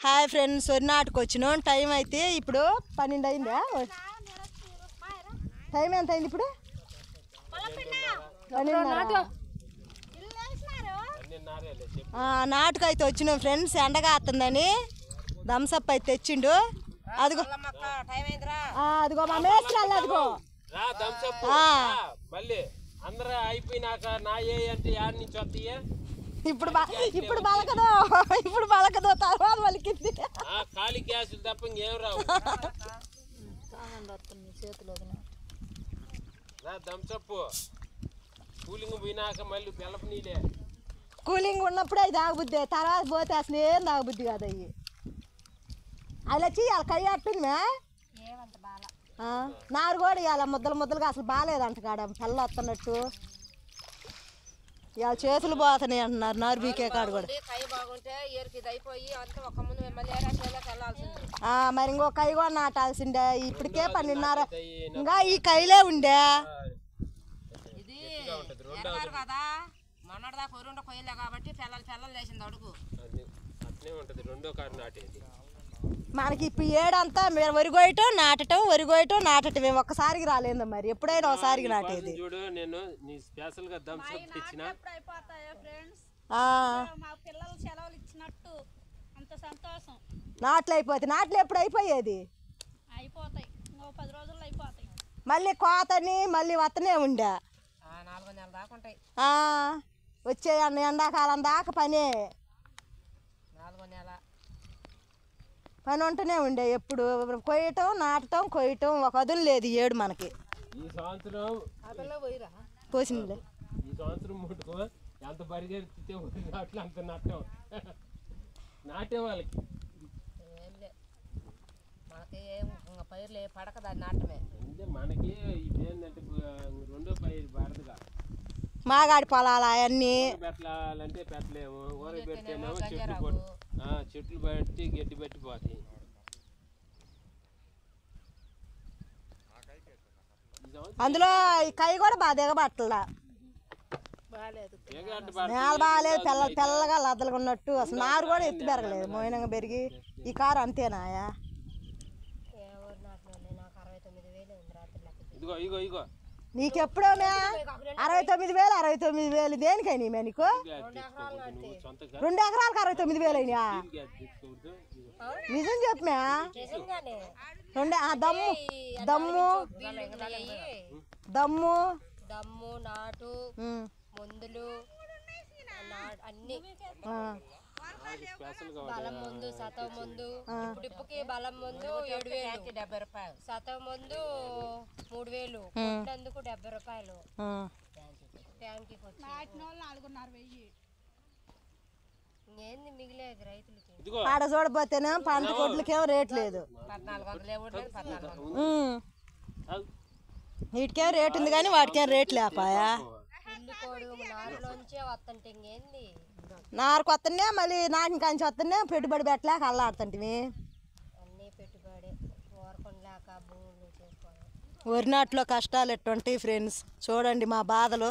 Hi friends, వరి నాటుకు వచ్చినాం. టైం అయితే ఇప్పుడు 12 అయిందా? టైం ఎంత అయింది ఇప్పుడు? 12. నాటుకు అయితే వచ్చినాం ఫ్రెండ్స్. ఎండగా వస్తుందని థమ్సప్ అయితే తెచ్చిండు. అదిగో అదిగో మా మేస్త్రాలు అదిగో. అందరూ అయిపోయినాక నా ఏ అంటే యాడ్ నుంచి వస్తాయి. ఇప్పుడు బలకదో తర్వాత వలికింది. ఖాళీ గ్యాసులు తప్ప ఇంకేం రావు. థమ్సప్ కూలింగ్ పోయినాక మళ్ళీ బెల్లపు నీళ్ళే. కూలింగ్ ఉన్నప్పుడు అవి తాగబుద్ది, తర్వాత పోతే అసలు ఏం తాగబుద్ది కాదు. అవి అలా చెయ్యాలి. కై అట్టుంది నారు కూడా ఇవాళ ముద్దలుగా అసలు బాగాలేదంట కాడ పిల్ల వస్తున్నట్టు. ఇవాళ చేతులు పోతున్నాయి అంటున్నారు నారు బీకే కాడ కూడా. మరి ఇంకో కై కూడా నాటాల్సిండే. ఇప్పటికే 12:30 ఇంకా ఈ కైలే ఉండే. మనకి ఇప్పుడు ఏడంతా మీరు వరి కోయటం నాటటం ఒక్కసారికి రాలేదు. మరి ఎప్పుడైనా ఒకసారికి నాటేది. చూడు నేను నీ స్పెషల్ గా థమ్సప్ తెచ్చిన. నాట్లు ఎప్పుడు అయిపోయేది? మళ్ళీ కోతని మళ్ళీ వత్తనే ఉండే. వచ్చే ఎండాకాలం దాకా పని ఉంటూనే ఉండే. ఎప్పుడు కొయ్యటం నాటటం కొయ్యటం ఒక వదులు లేదు. ఏడు మనకి ఈ సంవత్సరం పోసింది. ఈ సంవత్సరం ముట్టుకో ఎంత పరిగెత్తితే అట్లా అంత నట్టం నాటే వాళ్ళకి. పైర్లే పడకదా నాటమే. మనకి ఇదేంటంటే రెండో పైరు పడదుగా. మాగాడి పొలాలు అవన్నీ పెట్టాలంటే పెట్టలేము. ఊర పెడితేనేమో చెట్లు పెట్టి గడ్డి పెట్టిపోతాయి. అందులో ఈ కై కూడా బాగా దిగబట్టలా. నేల బాగాలేదు, తెల్లగా లద్దలుగా ఉన్నట్టు. అసలు నారు కూడా ఎత్తి పెరగలేదు, మోయినంగా పెరిగి. ఈ కారు అంతేనాయా? నీకెప్పుడో 69,000 దేనికైనా నీకు? 2 ఎకరాలకు 69,000 అయినా? నిజం చెప్పా. దమ్ము నాటు మందులు అన్ని బలం ముందు సతవ ముందు ఇప్పుడిప్పుకి బలం ముందు 7,000 70 రూపాయలు, సతవ ముందు 3,000, అందుకు 70 రూపాయలు. ట్యాంకి 4,500 ఏంది మిగిలేదు రైతులకి. ఆడ చూడపోతేనే పంట కొట్లకేమో రేట్ లేదు. 1400 వీటికేం రేటు ఉంది కానీ వాటికేం రేట్ లేపాయా? నారులోంచే వస్తుంటే ఇంకేంది నారుకు వస్తనే మళ్ళీ నాటిన కంచి వస్తనే పెట్టుబడి పెట్టలేక అల్లాడుతుంటివి. అన్నీ పెట్టుబడి ఓరకొనలేక భూములు చేసుకోవాలి. వరి నాటులో కష్టాలు ఎట్టుంటాయి ఫ్రెండ్స్. చూడండి మా బాధలు.